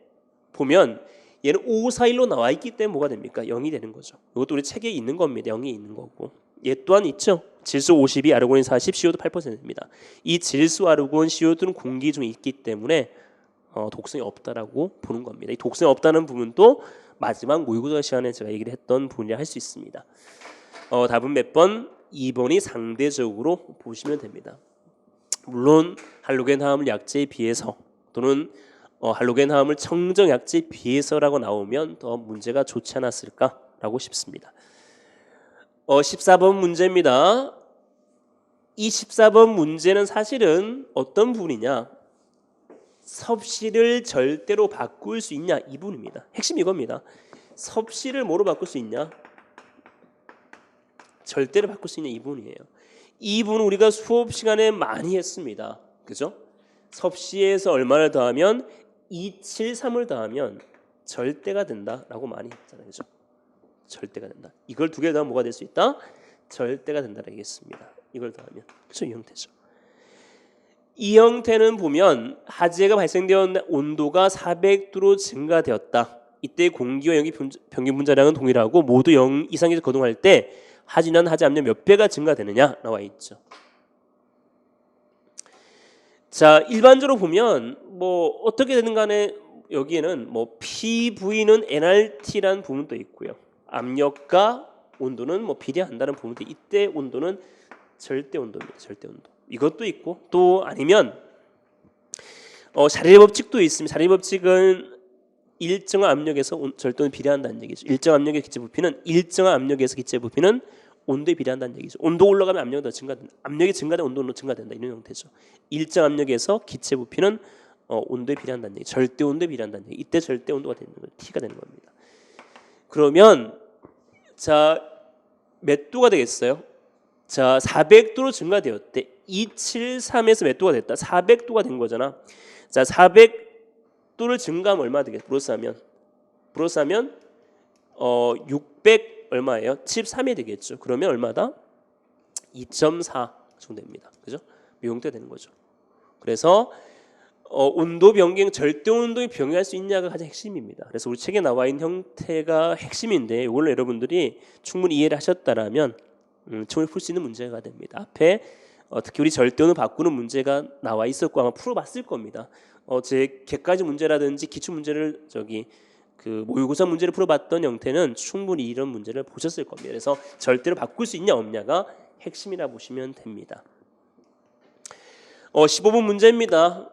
보면 얘는 541로 나와 있기 때문에 뭐가 됩니까? 0이 되는 거죠. 이것도 우리 책에 있는 겁니다. 0이 있는 거고. 얘 또한 있죠. 질소 52, 아르곤이 40, CO2 8%입니다. 이 질소, 아르곤, CO2는 공기 중에 있기 때문에 독성이 없다라고 보는 겁니다. 이 독성이 없다는 부분도 마지막 모의고사 시간에 제가 얘기를 했던 부분이라 할 수 있습니다. 답은 몇 번? 2번이 상대적으로 보시면 됩니다. 물론 할로겐 화합물 약제에 비해서 또는 할로겐 화합물 청정 약제에 비해서라고 나오면 더 문제가 좋지 않았을까라고 싶습니다. 14번 문제입니다. 이 14번 문제는 사실은 어떤 부분이냐? 섭씨를 절대로 바꿀 수 있냐? 이 부분입니다. 핵심 이겁니다. 섭씨를 뭐로 바꿀 수 있냐? 절대로 바꿀 수 있냐? 이 부분이에요. 이 부분은 우리가 수업 시간에 많이 했습니다. 그죠? 섭씨에서 얼마를 더하면 273을 더하면 절대가 된다라고 많이 했잖아요. 그죠? 절대가 된다. 이걸 두 개 더하면 뭐가 될 수 있다? 절대가 된다라고 얘기했습니다. 이걸 더하면. 그렇죠? 이 형태죠. 이 형태는 보면 화재가 발생되었는데 온도가 400도로 증가되었다. 이때 공기와 연기 평균 분자량은 동일하고 모두 0 이상에서 거동할 때 하진한 하재 압력 몇 배가 증가되느냐 나와 있죠. 자, 일반적으로 보면 뭐 어떻게 되든 간에 여기에는 뭐 PV는 nRT라는 부분도 있고요. 압력과 온도는 뭐 비례한다는 부분도 이때 온도는 절대 온도입니다. 절대 온도. 이것도 있고 또 아니면 자리 법칙도 있습니다. 자리 법칙은 일정한 압력에서 절도는 비례한다는 얘기죠. 일정한 압력의 기체 부피는 일정한 압력에서 기체 부피는 온도에 비례한다는 얘기죠. 온도 올라가면 압력이 더 증가된다. 압력이 증가되면 온도는 증가된다. 이런 형태죠. 일정 압력에서 기체 부피는 온도에 비례한다는 얘기. 절대 온도에 비례한다는 얘기. 이때 절대 온도가 되는 거예요. T가 되는 겁니다. 그러면 자, 몇 도가 되겠어요? 자, 400도로 증가되었대. 273에서 몇 도가 됐다? 400도가 된 거잖아. 자, 400도를 증가하면 얼마 되겠어? 플러스 하면 600 얼마예요? 73이 되겠죠. 그러면 얼마다? 2.4 정도 됩니다. 그죠? 미용대 되는 거죠. 그래서 온도 변경, 절대 온도에 변경할 수 있냐가 가장 핵심입니다. 그래서 우리 책에 나와 있는 형태가 핵심인데 이걸 여러분들이 충분히 이해를 하셨다라면 충분히 풀 수 있는 문제가 됩니다. 앞에 특히 우리 절대온을 바꾸는 문제가 나와 있었고 아마 풀어봤을 겁니다. 제 객관식 문제라든지 기출 문제를 그 모의고사 문제를 풀어봤던 형태는 충분히 이런 문제를 보셨을 겁니다. 그래서 절대로 바꿀 수 있냐 없냐가 핵심이라 보시면 됩니다. 15번 문제입니다.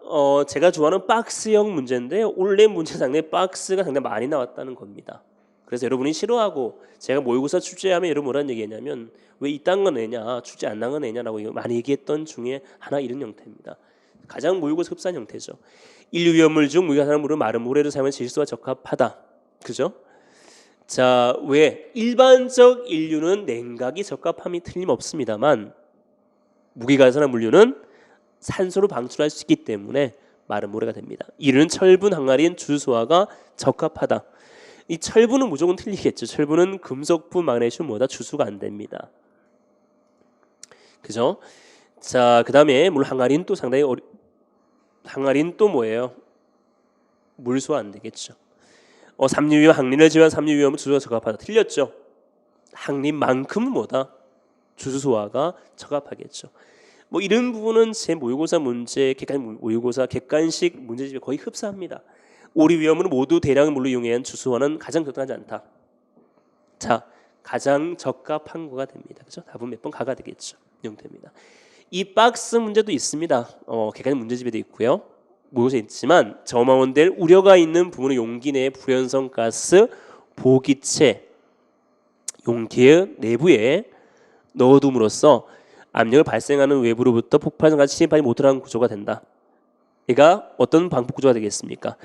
제가 좋아하는 박스형 문제인데요. 올해 문제 상당히 박스가 상당히 많이 나왔다는 겁니다. 그래서 여러분이 싫어하고 제가 모의고사 출제하면 여러분 뭐라는 얘기냐면 왜 이딴 거 내냐, 출제 안 난 거 내냐라고 많이 얘기했던 중에 하나 이런 형태입니다. 가장 모의고사 흡사한 형태죠. 인류 위험물 중 무기화산물 물은 마른 모래를 사용한 질소와 적합하다. 그죠? 자, 왜 일반적 인류는 냉각이 적합함이 틀림없습니다만 무기가산화 물류는 산소를 방출할 수 있기 때문에 마른 모래가 됩니다. 이는 철분, 항아리인, 주소화가 적합하다. 이 철분은 무조건 틀리겠죠. 철분은 금속분, 마그네슘 뭐다 주수가 안 됩니다. 그죠? 자, 그다음에 물 항아리는 또 상당히 항아리는 또 뭐예요? 물소화 안 되겠죠. 삼류위험, 항린을 제외한 삼류위험은 주소가 적합하다. 틀렸죠. 항린만큼은 뭐다? 주소화가 적합하겠죠. 뭐 이런 부분은 제 모의고사 문제, 모의고사 객관식 문제집에 거의 흡사합니다. 오리 위험은 모두 대량의 물로 이용한 주소화는 가장 적당하지 않다. 자, 가장 적합한 거가 됩니다. 그죠? 답은 몇 번 가가 되겠죠. 형태입니다. 이 박스 문제도 있습니다. 객관식 문제집에도 있고요. 모의고사에 있지만 저망원될 우려가 있는 부분은 용기 내의 불연성 가스 보기체 용기의 내부에 넣어둠으로써 압력을 발생하는 외부로부터 폭발성까지 침입하지 못하는 구조가 된다. 얘가 어떤 방폭 구조가 되겠습니까?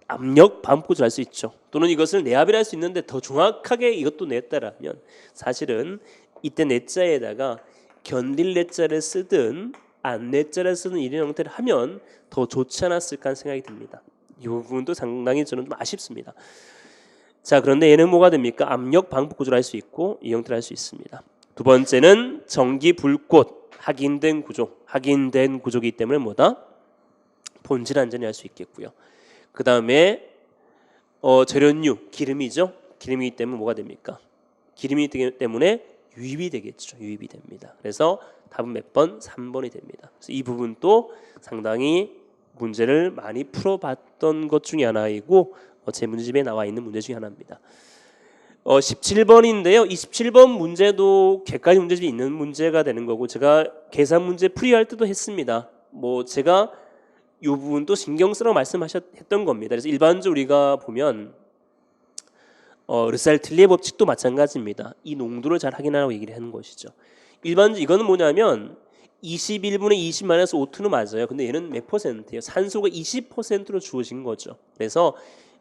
압력 방폭 구조를 할 수 있죠. 또는 이것을 내압이라 할 수 있는데 더 정확하게 이것도 냈다라면 사실은 이때 내자에다가 견딜 내자를 쓰든 안 내자를 쓰는 이런 형태를 하면 더 좋지 않았을까 하는 생각이 듭니다. 이 부분도 상당히 저는 좀 아쉽습니다. 자, 그런데 얘는 뭐가 됩니까? 압력 방폭 구조를 할 수 있고 이 형태를 할 수 있습니다. 두 번째는 전기 불꽃 확인된 구조이기 때문에 뭐다? 본질 안전히 할 수 있겠고요. 그 다음에 절연유 기름이죠. 기름이기 때문에 뭐가 됩니까? 기름이기 때문에 유입이 되겠죠. 유입이 됩니다. 그래서 답은 몇 번? 3번이 됩니다. 그래서 이 부분도 상당히 문제를 많이 풀어봤던 것 중에 하나이고 제 문제집에 나와 있는 문제 중에 하나입니다. 17번인데요. 27번 문제도 객관식 문제집이 있는 문제가 되는 거고 제가 계산 문제 풀이할 때도 했습니다. 뭐 제가 이 부분도 신경 쓰라고 말씀하셨던 겁니다. 그래서 일반적으로 우리가 보면 르살틀리의 법칙도 마찬가지입니다. 이 농도를 잘 확인하라고 얘기를 하는 것이죠. 이거는 뭐냐면 21분의 20 마이너스 5T는 맞아요. 근데 얘는 몇 퍼센트예요? 산소가 20%로 주어진 거죠. 그래서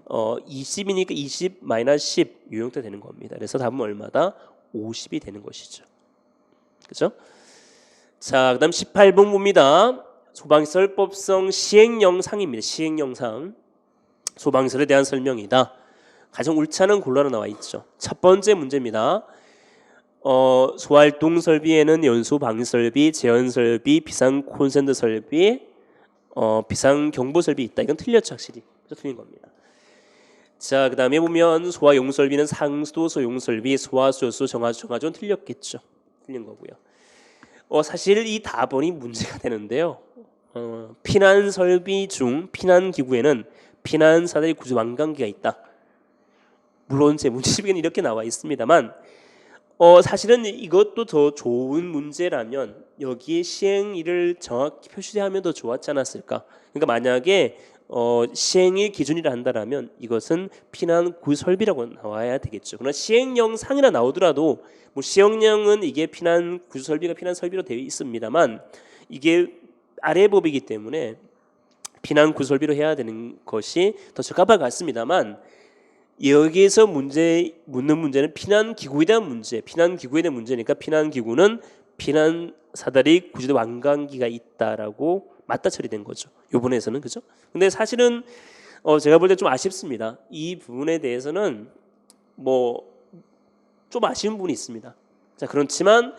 20이니까 20 마이너스 10 유형태 되는 겁니다. 그래서 답은 얼마다? 50이 되는 것이죠. 그죠? 자, 그다음 18번 봅니다. 소방시설법성 시행령상입니다. 시행령상. 소방시설에 대한 설명이다. 가장 옳지 않은 곤란로 나와 있죠. 첫 번째 문제입니다. 소활동 설비에는 연소 방지 설비, 제한 설비, 비상 콘센트 설비, 비상 경보 설비 있다. 이건 틀렸죠, 확실히. 틀린 겁니다. 자, 그다음에 보면 소화용 설비는 상수도 소용 설비, 소화수소, 정화조는 틀렸겠죠. 틀린 거고요. 사실 이 답변이 문제가 되는데요. 피난 설비 중 피난 기구에는 피난사들이 구조 완강기가 있다. 물론 제 문제집에는 이렇게 나와 있습니다만 사실은 이것도 더 좋은 문제라면 여기에 시행일을 정확히 표시하면 더 좋았지 않았을까. 그러니까 만약에 시행일 기준이라 한다면 이것은 피난 구설비라고 나와야 되겠죠. 그러나 시행령상이라 나오더라도 뭐 시행령은 이게 피난 구설비가 피난 설비로 되어 있습니다만 이게 아래 법이기 때문에 피난 구설비로 해야 되는 것이 더 적합할 것 같습니다만 여기에서 묻는 문제는 피난 기구에 대한 문제, 피난 기구에 대한 문제니까 피난 기구는 피난 사다리 구조대 완강기가 있다라고 맞다 처리된 거죠. 이번에서는 그죠? 근데 사실은 제가 볼 때 좀 아쉽습니다. 이 부분에 대해서는 뭐 좀 아쉬운 부분이 있습니다. 자, 그렇지만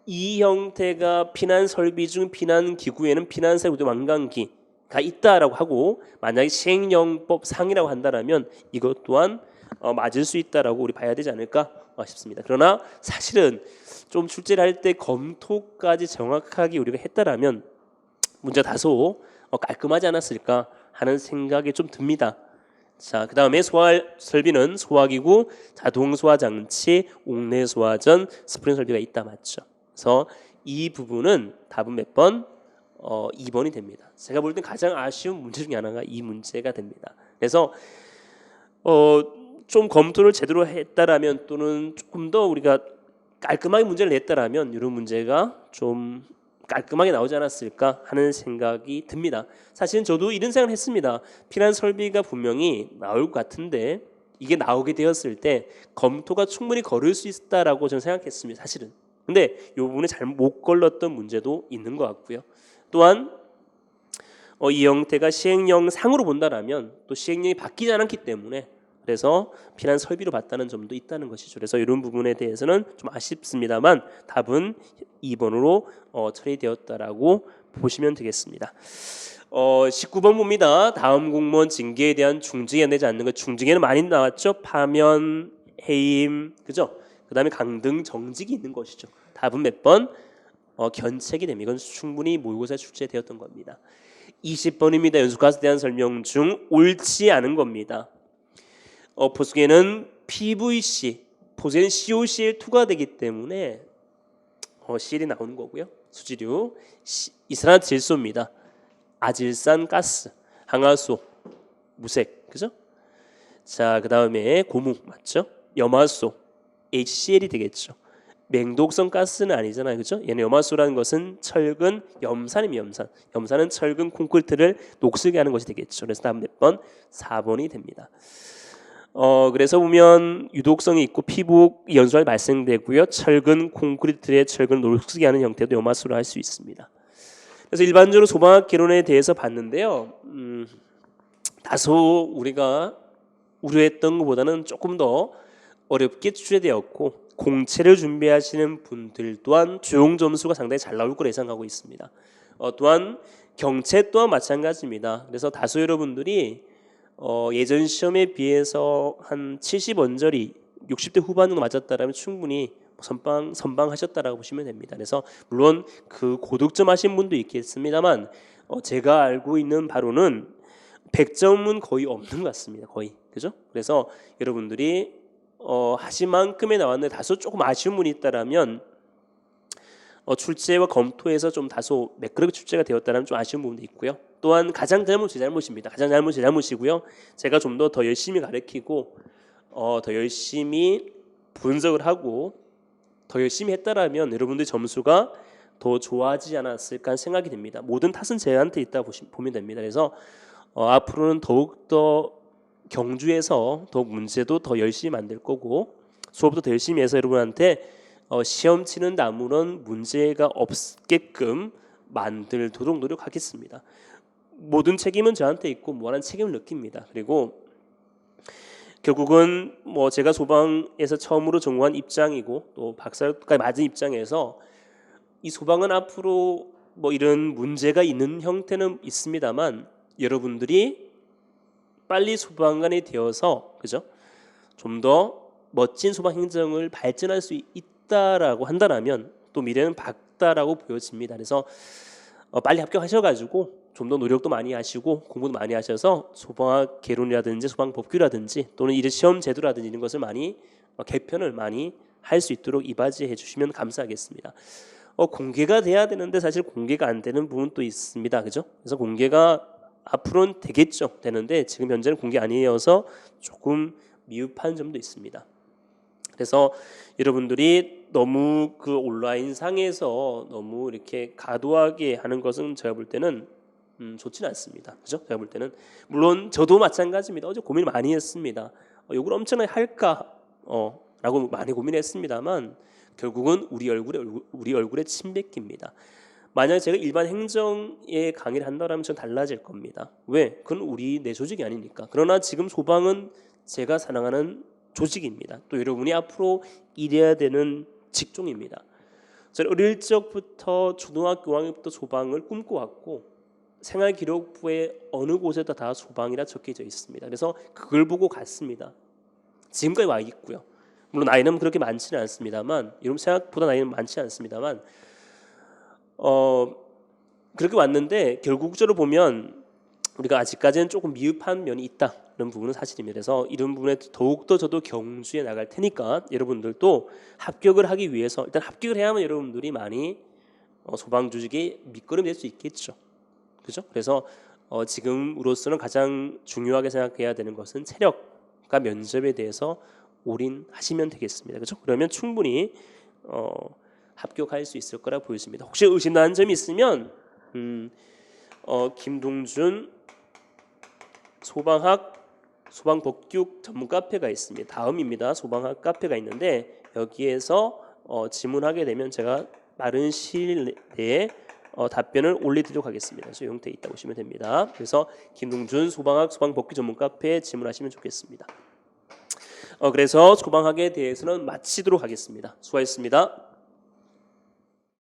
이 형태가 피난 설비 중 피난 기구에는 피난 사다리 구조대 완강기가 있다라고 하고 만약에 시행령법 상이라고 한다면 이것 또한 맞을 수 있다라고 우리 봐야 되지 않을까 싶습니다. 그러나 사실은 좀 출제를 할 때 검토까지 정확하게 우리가 했다라면 문제가 다소 깔끔하지 않았을까 하는 생각이 좀 듭니다. 자, 그다음에 소화 설비는 소화기구, 자동 소화 장치, 옥내 소화전, 스프링 설비가 있다 맞죠? 그래서 이 부분은 답은 몇 번? 2번이 됩니다. 제가 볼 땐 가장 아쉬운 문제 중에 하나가 이 문제가 됩니다. 그래서 좀 검토를 제대로 했다라면 또는 조금 더 우리가 깔끔하게 문제를 냈다라면 이런 문제가 좀 깔끔하게 나오지 않았을까 하는 생각이 듭니다. 사실은 저도 이런 생각을 했습니다. 피난 설비가 분명히 나올 것 같은데 이게 나오게 되었을 때 검토가 충분히 거를 수 있다라고 저는 생각했습니다. 사실은. 근데 이 부분에 잘 못 걸렀던 문제도 있는 것 같고요. 또한 이 형태가 시행령상으로 본다라면 또 시행령이 바뀌지 않았기 때문에 그래서 피난 설비로 봤다는 점도 있다는 것이죠. 그래서 이런 부분에 대해서는 좀 아쉽습니다만 답은 2번으로 처리되었다라고 보시면 되겠습니다. 19번 봅니다. 다음 공무원 징계에 대한 중징계 내지 않는 것. 중징계는 많이 나왔죠. 파면, 해임, 그죠? 그다음에 강등, 정직이 있는 것이죠. 답은 몇 번? 견책이 됩니다. 이건 충분히 모의고사에 출제되었던 겁니다. 20번입니다. 연속가스에 대한 설명 중 옳지 않은 겁니다. 포수계는 PVC, 포수계는 COCl2가 되기 때문에 CL이 나오는 거고요. 수지류, 이산화질소입니다. 아질산 가스, 항화소, 무색, 그죠? 자, 그 다음에 고무 맞죠? 염화소, HCl이 되겠죠. 맹독성 가스는 아니잖아요, 그죠? 얘는 염화소라는 것은 철근, 염산입니다. 염산. 염산은 철근 콘크리트를 녹슬게 하는 것이 되겠죠. 그래서 다음 몇 번? 4번이 됩니다. 그래서 보면 유독성이 있고 피부 연소가 발생되고요. 철근 콘크리트의 철근 녹슬게 하는 형태도 염화소로 할 수 있습니다. 그래서 일반적으로 소방학 개론에 대해서 봤는데요. 다소 우리가 우려했던 것보다는 조금 더 어렵게 출제되었고 공채를 준비하시는 분들 또한 조용 점수가 상당히 잘 나올 거라 예상하고 있습니다. 또한 경채 또한 마찬가지입니다. 그래서 다수 여러분들이 예전 시험에 비해서 한 70언저리 60대 후반 정도 맞았다라면 충분히 선방하셨다라고 보시면 됩니다. 그래서 물론 그 고득점 하신 분도 있겠습니다만 제가 알고 있는 바로는 100점은 거의 없는 것 같습니다. 거의 그죠? 그래서 여러분들이 하신 만큼의 나왔는데 다소 조금 아쉬운 분이 있다라면 출제와 검토에서 좀 다소 매끄럽게 출제가 되었다면 좀 아쉬운 부분도 있고요. 또한 가장 잘못이 잘못입니다. 가장 잘못이 잘못이고요. 제가 좀 더 열심히 가르치고 더 열심히 분석을 하고 더 열심히 했다라면 여러분들의 점수가 더 좋아지지 않았을까 하는 생각이 듭니다. 모든 탓은 저한테 있다 보면 됩니다. 그래서 앞으로는 더욱 더 경주에서 더욱 문제도 더 열심히 만들 거고 수업도 더 열심히 해서 여러분한테 시험 치는 아무런 문제가 없게끔 만들도록 노력하겠습니다. 모든 책임은 저한테 있고 무한한 책임을 느낍니다. 그리고 결국은 뭐 제가 소방에서 처음으로 전공한 입장이고 또 박사까지 맞은 입장에서 이 소방은 앞으로 뭐 이런 문제가 있는 형태는 있습니다만 여러분들이 빨리 소방관이 되어서 그죠? 좀 더 멋진 소방 행정을 발전할 수 있다라고 한다면 또 미래는 밝다라고 보여집니다. 그래서 빨리 합격하셔가지고 좀 더 노력도 많이 하시고 공부도 많이 하셔서 소방학 개론이라든지 소방 법규라든지 또는 이런 시험 제도라든지 이런 것을 많이 개편을 많이 할 수 있도록 이바지해 주시면 감사하겠습니다. 공개가 돼야 되는데 사실 공개가 안 되는 부분도 있습니다. 그죠? 그래서 공개가 앞으로는 되겠죠. 되는데 지금 현재는 공개 아니어서 조금 미흡한 점도 있습니다. 그래서 여러분들이 너무 그 온라인 상에서 너무 이렇게 과도하게 하는 것은 제가 볼 때는 좋지는 않습니다. 그죠? 제가 볼 때는 물론 저도 마찬가지입니다. 어제 고민을 많이 했습니다. 이걸 엄청나게 할까? 라고 많이 고민했습니다만 결국은 우리 얼굴에 침 뱉깁니다. 만약 제가 일반 행정의 강의를 한다면 전 달라질 겁니다. 왜? 그건 내 조직이 아니니까. 그러나 지금 소방은 제가 사랑하는 조직입니다. 또 여러분이 앞으로 일해야 되는 직종입니다. 저는 어릴 적부터 초등학교 5학년부터 소방을 꿈꿔왔고 생활기록부에 어느 곳에다 다 소방이라 적혀져 있습니다. 그래서 그걸 보고 갔습니다. 지금까지 와 있고요. 물론 나이는 그렇게 많지는 않습니다만 여러분 생각보다 나이는 많지 않습니다만 그렇게 왔는데 결국적으로 보면 우리가 아직까지는 조금 미흡한 면이 있다. 이런 부분은 사실입니다. 그래서 이런 부분에 더욱더 저도 경주에 나갈 테니까 여러분들도 합격을 하기 위해서 일단 합격을 해야만 여러분들이 많이 소방 조직의 밑거름이 될 수 있겠죠. 그죠? 그래서 지금으로서는 가장 중요하게 생각해야 되는 것은 체력과 면접에 대해서 올인하시면 되겠습니다. 그렇죠? 그러면 충분히 합격할 수 있을 거라 보여집니다. 혹시 의심나는 점이 있으면 김동준 소방법규 전문 카페가 있습니다. 다음입니다. 소방학 카페가 있는데 여기에서 질문하게 되면 제가 빠른 시일 내에 답변을 올려드리도록 하겠습니다. 그래서 형태에 있다고 보시면 됩니다. 그래서 김동준 소방법규 전문 카페에 질문하시면 좋겠습니다. 그래서 소방학에 대해서는 마치도록 하겠습니다. 수고하셨습니다.